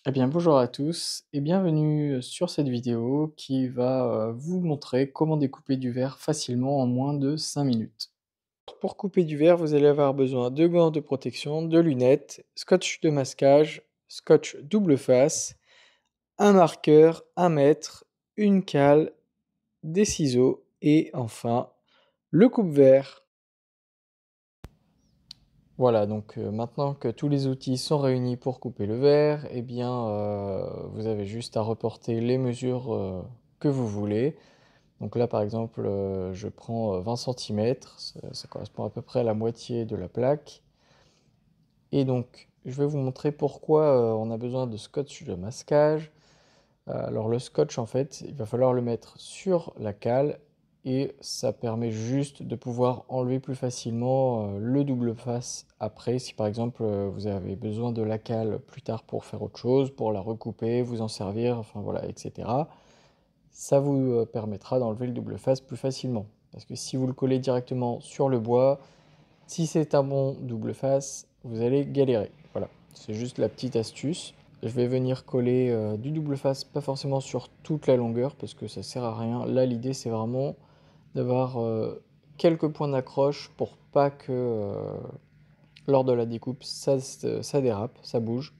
Eh bien, bonjour à tous et bienvenue sur cette vidéo qui va vous montrer comment découper du verre facilement en moins de 5 minutes. Pour couper du verre, vous allez avoir besoin de gants de protection, de lunettes, scotch de masquage, scotch double face, un marqueur, un mètre, une cale, des ciseaux et enfin le coupe-verre. Voilà, donc maintenant que tous les outils sont réunis pour couper le verre, eh bien, vous avez juste à reporter les mesures, que vous voulez. Donc là, par exemple, je prends, 20 centimètres, ça correspond à peu près à la moitié de la plaque et donc je vais vous montrer pourquoi, on a besoin de scotch de masquage. Alors le scotch, en fait, il va falloir le mettre sur la cale et ça permet juste de pouvoir enlever plus facilement le double face après. Si par exemple vous avez besoin de la cale plus tard pour faire autre chose, pour la recouper, vous en servir, enfin voilà, etc. Ça vous permettra d'enlever le double face plus facilement. Parce que si vous le collez directement sur le bois, si c'est un bon double face, vous allez galérer. Voilà, c'est juste la petite astuce. Je vais venir coller du double face, pas forcément sur toute la longueur parce que ça sert à rien. Là, l'idée c'est vraiment d'avoir quelques points d'accroche pour pas que lors de la découpe ça dérape, ça bouge.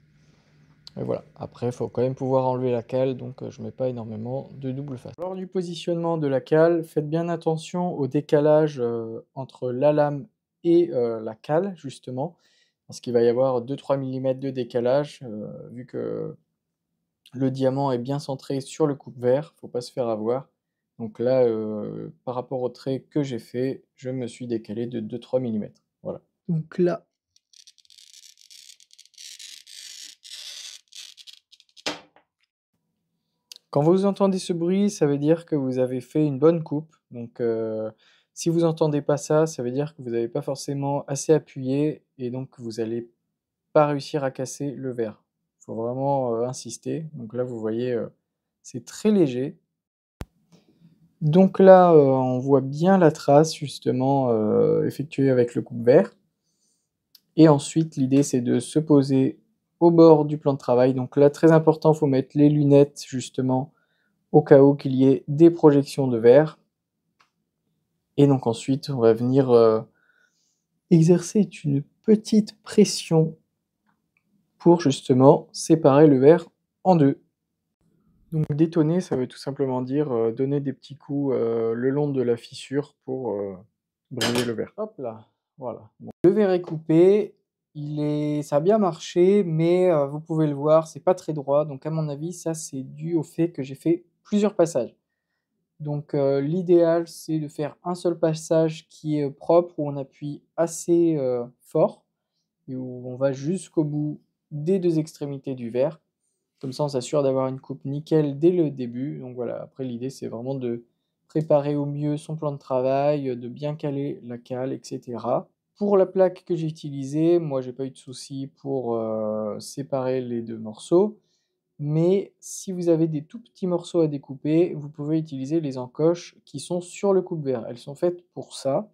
Et voilà, après il faut quand même pouvoir enlever la cale, donc je mets pas énormément de double face. Lors du positionnement de la cale, faites bien attention au décalage entre la lame et la cale justement, parce qu'il va y avoir 2-3 mm de décalage, vu que le diamant est bien centré sur le coupe-verre, faut pas se faire avoir. Donc là, par rapport au trait que j'ai fait, je me suis décalé de 2-3 mm. Voilà. Donc là, quand vous entendez ce bruit, ça veut dire que vous avez fait une bonne coupe. Donc si vous entendez pas ça, ça veut dire que vous n'avez pas forcément assez appuyé et donc vous allez pas réussir à casser le verre. Il faut vraiment, insister. Donc là, vous voyez, c'est très léger. Donc là, on voit bien la trace justement, effectuée avec le coupe-verre et ensuite l'idée c'est de se poser au bord du plan de travail. Donc là, très important, il faut mettre les lunettes justement au cas où qu'il y ait des projections de verre et donc ensuite on va venir, exercer une petite pression pour justement séparer le verre en 2. Donc détonner, ça veut tout simplement dire, donner des petits coups, le long de la fissure pour, briser le verre. Hop là, voilà. Bon, le verre est coupé, ça a bien marché, mais vous pouvez le voir, c'est pas très droit, donc à mon avis, ça c'est dû au fait que j'ai fait plusieurs passages. Donc l'idéal, c'est de faire un seul passage qui est propre, où on appuie assez, fort et où on va jusqu'au bout des 2 extrémités du verre. Comme ça, on s'assure d'avoir une coupe nickel dès le début. Donc voilà, après l'idée, c'est vraiment de préparer au mieux son plan de travail, de bien caler la cale et cetera. Pour la plaque que j'ai utilisée, moi, j'ai pas eu de souci pour, séparer les 2 morceaux. Mais si vous avez des tout petits morceaux à découper, vous pouvez utiliser les encoches qui sont sur le coupe-verre. Elles sont faites pour ça.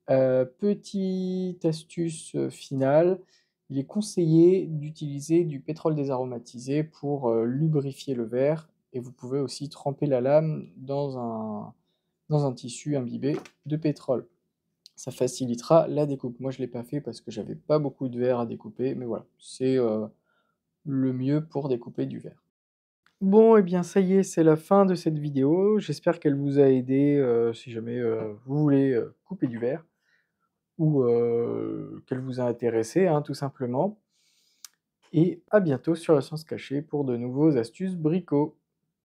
Petite astuce, finale, il est conseillé d'utiliser du pétrole désaromatisé pour, lubrifier le verre et vous pouvez aussi tremper la lame dans un tissu imbibé de pétrole. Ça facilitera la découpe. Moi, je l'ai pas fait parce que j'avais pas beaucoup de verre à découper, mais voilà, c'est, le mieux pour découper du verre. Bon et bien ça y est, c'est la fin de cette vidéo. J'espère qu'elle vous a aidé, si jamais, vous voulez, couper du verre ou qu'elle vous a intéressé, hein, tout simplement. Et à bientôt sur la science cachée pour de nouveaux astuces bricots.